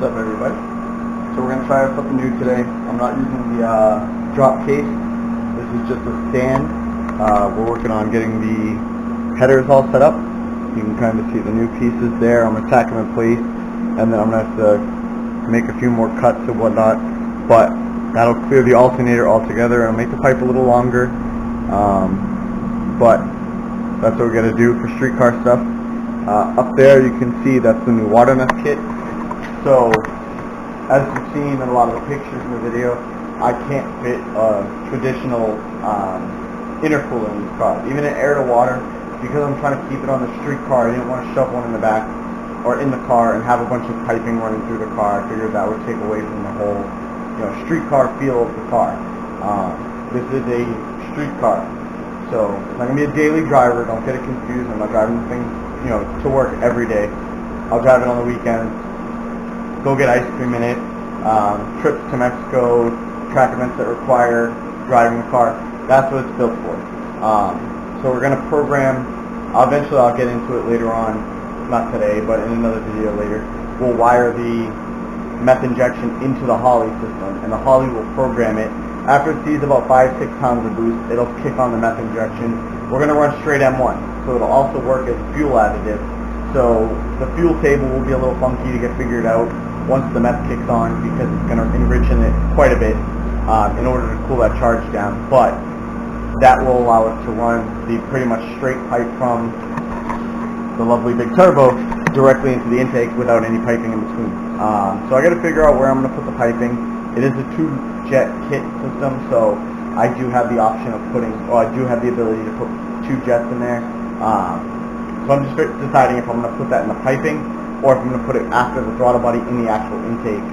What's up, everybody? So we're going to try out something new today. I'm not using the drop case. This is just a stand. We're working on getting the headers all set up. You can kind of see the new pieces there. I'm going to tack them in place, and then I'm going to have to make a few more cuts and whatnot. But that'll clear the alternator altogether and make the pipe a little longer. But that's what we're going to do for streetcar stuff. Up there you can see that's the new water meth kit. So, as you've seen in a lot of the pictures in the video, I can't fit a traditional intercooler in this car. Even an air to water, because I'm trying to keep it on the street car, I didn't want to shove one in the back or in the car and have a bunch of piping running through the car. I figured that would take away from the whole, street car feel of the car. This is a street car, so it's not going to be a daily driver. Don't get it confused. I'm not driving the thing, to work every day. I'll drive it on the weekends. Go get ice cream in it, trips to Mexico, track events that require driving the car. That's what it's built for. So we're going to program, eventually I'll get into it later on, not today, but in another video later. We'll wire the meth injection into the Holly system, and the Holly will program it. After it sees about 5-6 pounds of boost, it'll kick on the meth injection. We're going to run straight M1, so it'll also work as fuel additive. So the fuel table will be a little funky to get figured out once the meth kicks on, because it's going to enrich in it quite a bit in order to cool that charge down. But that will allow us to run the pretty much straight pipe from the lovely big turbo directly into the intake without any piping in between. So I got to figure out where I'm going to put the piping. It is a 2-jet kit system, so I do have the option of I do have the ability to put 2 jets in there. So I'm just deciding if I'm going to put that in the piping, or if I'm going to put it after the throttle body in the actual intake,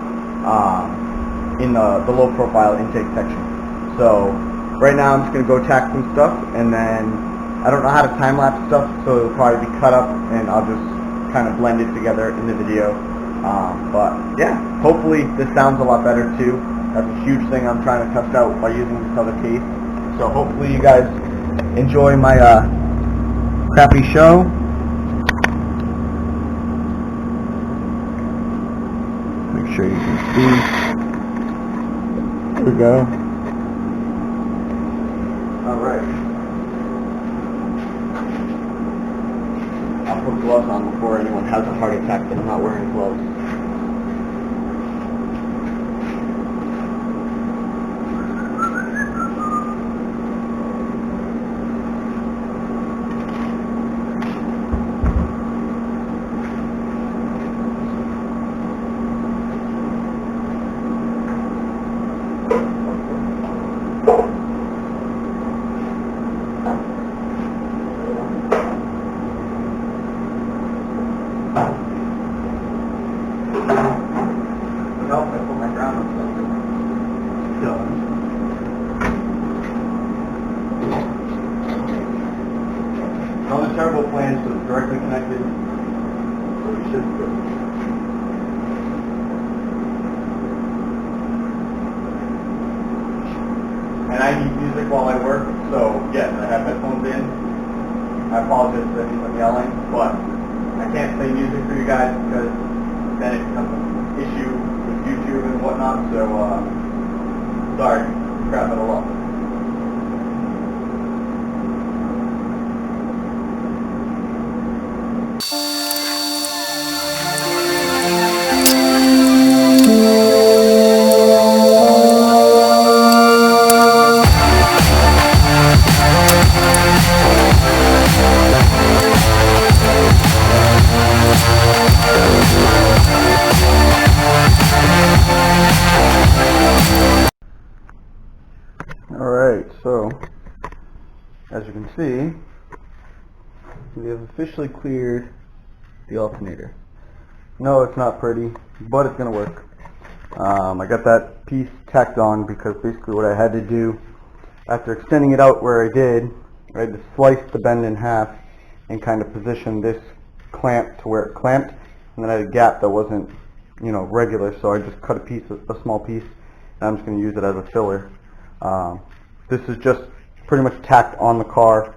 in the low profile intake section. So right now I'm just going to go tack some stuff, and then I don't know how to time lapse stuff, so it'll probably be cut up and I'll just kind of blend it together in the video. But yeah, hopefully this sounds a lot better too. That's a huge thing I'm trying to test out by using this other case. So hopefully you guys enjoy my crappy show. Make sure you can see. There we go. Alright. I'll put gloves on before anyone has a heart attack that I'm not wearing gloves. On the turbo plan, so it's directly connected, so we should be good. And I need music while I work, so yes, I have headphones in. I apologize if I'm yelling, but I can't play music for you guys because then it becomes an issue with YouTube and whatnot, so sorry, crap it all up. Alright, so as you can see, we have officially cleared the alternator. No, it's not pretty, but it's going to work. I got that piece tacked on because basically what I had to do after extending it out where I did, I had to slice the bend in half and kind of position this clamp to where it clamped, and then I had a gap that wasn't, regular, so I just cut a small piece, and I'm just going to use it as a filler. This is just pretty much tacked on the car.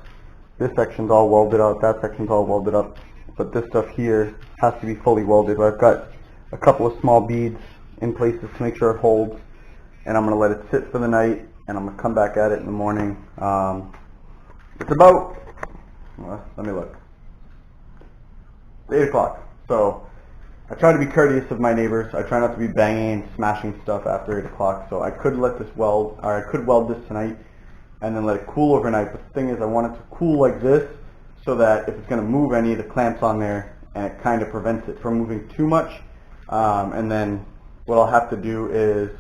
This section's all welded up, that section's all welded up, but this stuff here has to be fully welded. I've got a couple of small beads in places to make sure it holds, and I'm going to let it sit for the night, and I'm going to come back at it in the morning. It's about, let me look, 8 o'clock. So I try to be courteous of my neighbors. I try not to be banging and smashing stuff after 8 o'clock. So I could let this weld, or I could weld this tonight and then let it cool overnight. But the thing is, I want it to cool like this so that if it's going to move any of the clamps on there, and it kind of prevents it from moving too much. And then what I'll have to do is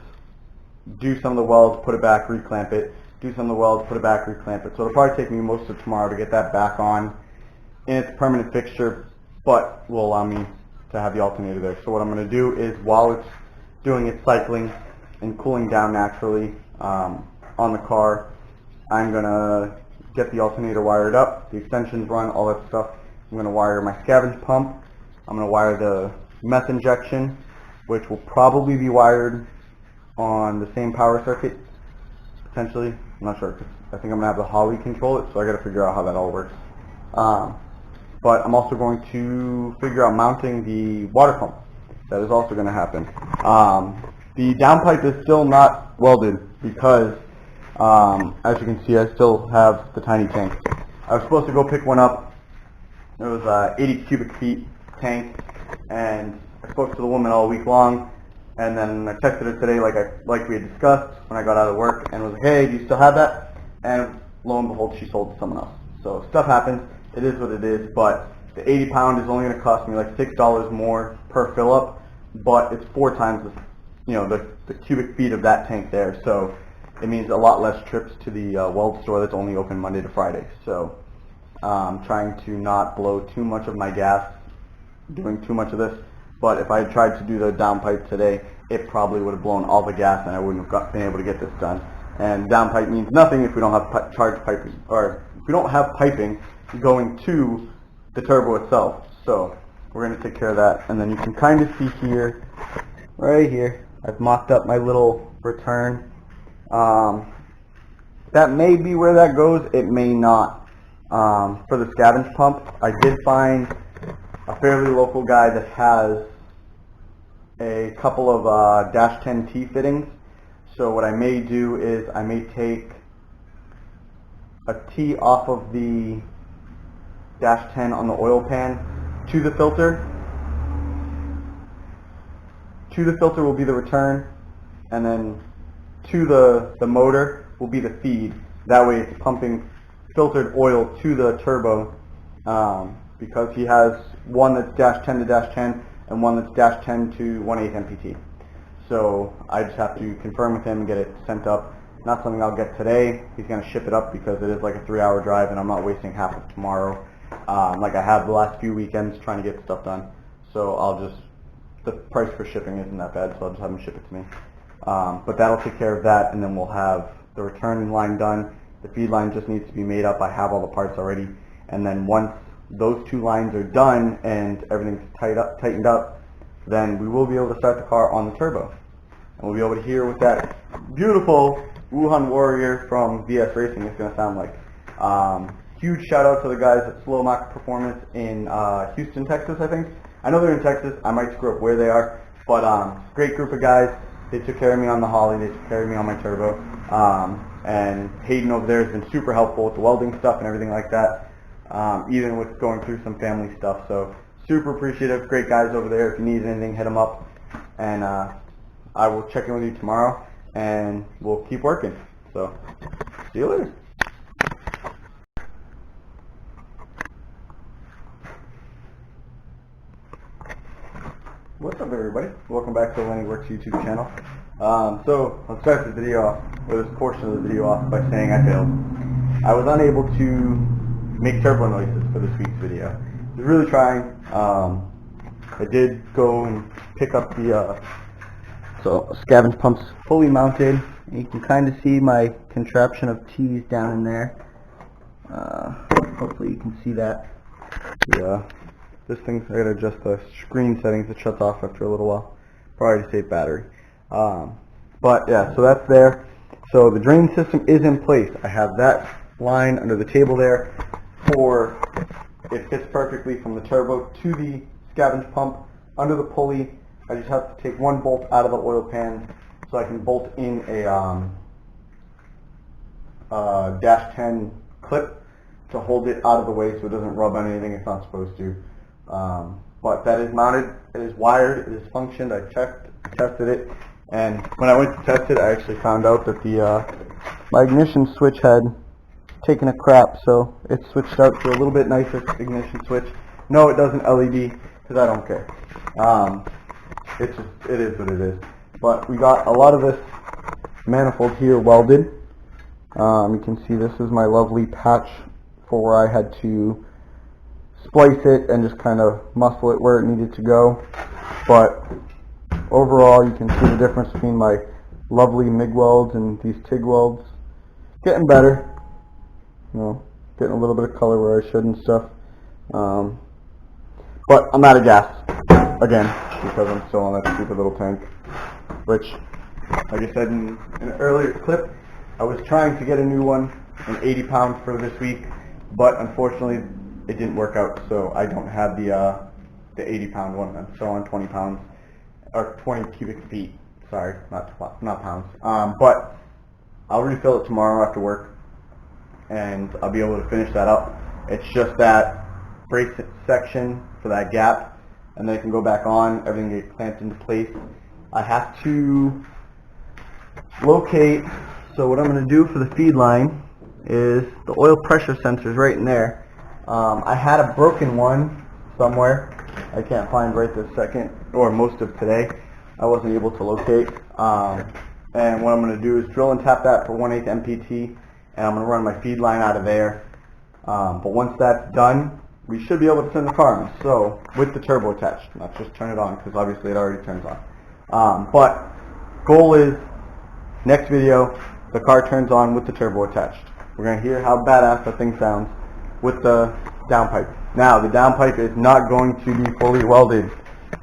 do some of the welds, put it back, reclamp it, do some of the welds, put it back, reclamp it. So it'll probably take me most of tomorrow to get that back on in its permanent fixture, but will allow me to have the alternator there. So what I'm going to do is, while it's doing its cycling and cooling down naturally on the car, I'm going to get the alternator wired up, the extensions run, all that stuff. I'm going to wire my scavenge pump. I'm going to wire the meth injection, which will probably be wired on the same power circuit, potentially. I'm not sure, 'cause I think I'm going to have the Holly control it, so I got to figure out how that all works. But I'm also going to figure out mounting the water pump. That is also going to happen. The downpipe is still not welded because, as you can see, I still have the tiny tank. I was supposed to go pick one up. It was a 80 cubic feet tank, and I spoke to the woman all week long, and then I texted her today like we had discussed when I got out of work, and was like, hey, do you still have that? And lo and behold, she sold it to someone else. So stuff happens. It is what it is, but the 80 pound is only going to cost me like $6 more per fill up, but it's 4 times the cubic feet of that tank there, so it means a lot less trips to the weld store that's only open Monday to Friday. So trying to not blow too much of my gas doing too much of this, but if I had tried to do the downpipe today, it probably would have blown all the gas and I wouldn't have been able to get this done. And downpipe means nothing if we don't have charge piping, or if we don't have piping going to the turbo itself. So we're going to take care of that. And then you can kind of see here, right here, I've mocked up my little return. That may be where that goes, it may not. For the scavenge pump, I did find a fairly local guy that has a couple of -10T fittings. So what I may do is I may take a T off of the -10 on the oil pan to the filter. To the filter will be the return, and then to the motor will be the feed. That way it's pumping filtered oil to the turbo, because he has one that's -10 to -10 and one that's -10 to 1/8 MPT. So I just have to confirm with him and get it sent up. Not something I'll get today. He's going to ship it up because it is like a 3-hour drive, and I'm not wasting half of tomorrow like I have the last few weekends trying to get stuff done. So the price for shipping isn't that bad, so I'll just have him ship it to me. But that'll take care of that, and then we'll have the return line done. The feed line just needs to be made up. I have all the parts already, and then once those 2 lines are done and everything's tightened up, then we will be able to start the car on the turbo. And we'll be able to hear what that beautiful Wuhan Warrior from VS Racing is going to sound like. Huge shout out to the guys at Slow Mock Performance in Houston, Texas, I think. I know they're in Texas. I might screw up where they are, but great group of guys. They took care of me on the Holly. They took care of me on my turbo. And Hayden over there has been super helpful with the welding stuff and everything like that, even with going through some family stuff. So super appreciative. Great guys over there. If you need anything, hit them up. And I will check in with you tomorrow, and we'll keep working. So see you later. What's up, everybody? Welcome back to Lenny Works YouTube channel. So I'll start the video off, or this portion of the video off, by saying I failed. I was unable to make turbo noises for this week's video. I was really trying. I did go and pick up the so scavenge pump's fully mounted. You can kind of see my contraption of T's down in there. Hopefully you can see that. Yeah. This thing's, I gotta adjust the screen settings. It shuts off after a little while. Probably to save battery. But yeah, so that's there. So the drain system is in place. I have that line under the table there. It fits perfectly from the turbo to the scavenge pump under the pulley. I just have to take one bolt out of the oil pan so I can bolt in a dash 10 clip to hold it out of the way so it doesn't rub on anything it's not supposed to. But that is mounted, it is wired, it is functioned. I tested it, and when I went to test it, I actually found out that the my ignition switch had taken a crap, so it switched out to a little bit nicer ignition switch. No, it doesn't LED, because I don't care. It is what it is. But we got a lot of this manifold here welded. You can see this is my lovely patch for where I had to splice it and just kind of muscle it where it needed to go. But overall, you can see the difference between my lovely MIG welds and these TIG welds. Getting better, you know, getting a little bit of color where I should and stuff. But I'm out of gas again because I'm still on that stupid little tank, which, like I said in an earlier clip, I was trying to get a new one, an 80 pound for this week, but unfortunately it didn't work out, so I don't have the 80 pound one. I'm still on 20 pounds, or 20 cubic feet, sorry, not pounds. But I'll refill it tomorrow after work, and I'll be able to finish that up. It's just that brake section for that gap, and then it can go back on, everything gets clamped into place. I have to locate, so what I'm going to do for the feed line is the oil pressure sensor is right in there. I had a broken one somewhere. I can't find right this second, or most of today. I wasn't able to locate. And what I'm going to do is drill and tap that for 1/8 MPT, and I'm going to run my feed line out of there. But once that's done, we should be able to turn the car on. So, with the turbo attached, not just turn it on, because obviously it already turns on. But goal is, next video, the car turns on with the turbo attached. We're going to hear how badass that thing sounds with the downpipe. Now, the downpipe is not going to be fully welded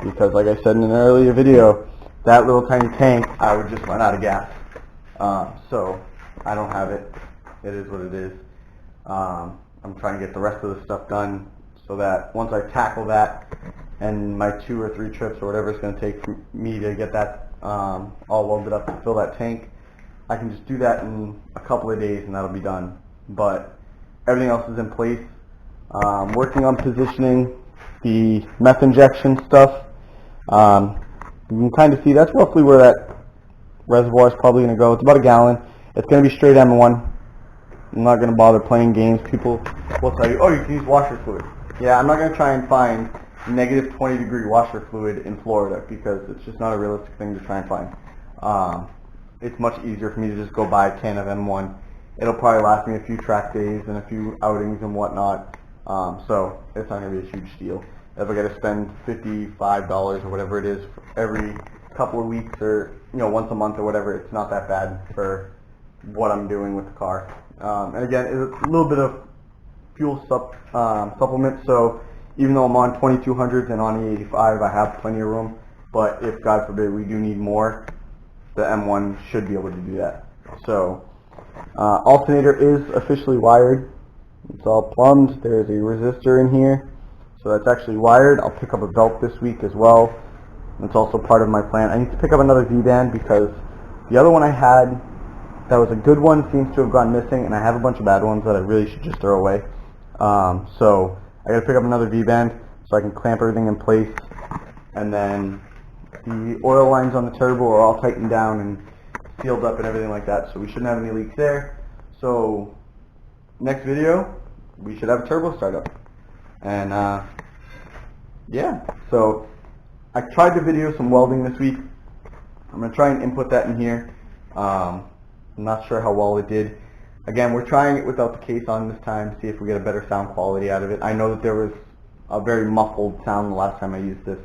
because, like I said in an earlier video, that little tiny tank, I would just run out of gas. So, I don't have it. It is what it is. I'm trying to get the rest of the stuff done so that once I tackle that and my 2 or 3 trips or whatever it's going to take for me to get that all welded up to fill that tank, I can just do that in a couple of days and that'll be done. But everything else is in place. Working on positioning the meth injection stuff. You can kind of see that's roughly where that reservoir is probably going to go. It's about a gallon. It's going to be straight M1. I'm not going to bother playing games. People will tell you, oh, you can use washer fluid. Yeah, I'm not going to try and find negative 20-degree washer fluid in Florida because it's just not a realistic thing to try and find. It's much easier for me to just go buy a can of M1. It'll probably last me a few track days and a few outings and whatnot. So it's not going to be a huge deal. If I got to spend $55 or whatever it is for every couple of weeks or once a month or whatever, it's not that bad for what I'm doing with the car. And again, it's a little bit of fuel supplement. So even though I'm on 2200s and on E85, I have plenty of room. But if God forbid we do need more, the M1 should be able to do that. So alternator is officially wired. It's all plumbed. There's a resistor in here, so that's actually wired. I'll pick up a belt this week as well. That's also part of my plan. I need to pick up another V-band because the other one I had that was a good one seems to have gone missing, and I have a bunch of bad ones that I really should just throw away. So I got to pick up another V-band so I can clamp everything in place, and then the oil lines on the turbo are all tightened down and sealed up and everything like that, so we shouldn't have any leaks there. So next video, we should have a turbo startup. And yeah, so I tried to video some welding this week. I'm going to try and input that in here. I'm not sure how well it did. Again, we're trying it without the case on this time, see if we get a better sound quality out of it. I know that there was a very muffled sound the last time I used this,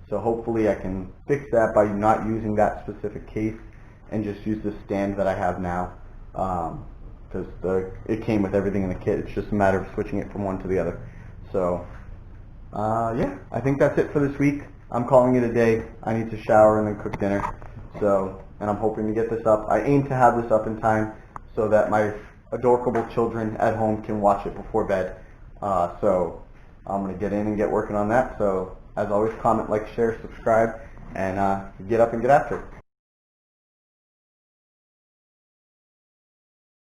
so hopefully I can fix that by not using that specific case and just use the stand that I have now. Because it came with everything in the kit. It's just a matter of switching it from one to the other. So, yeah, I think that's it for this week. I'm calling it a day. I need to shower and then cook dinner. So, and I'm hoping to get this up. I aim to have this up in time so that my adorable children at home can watch it before bed. So, I'm going to get in and get working on that. So, as always, comment, like, share, subscribe, and get up and get after it.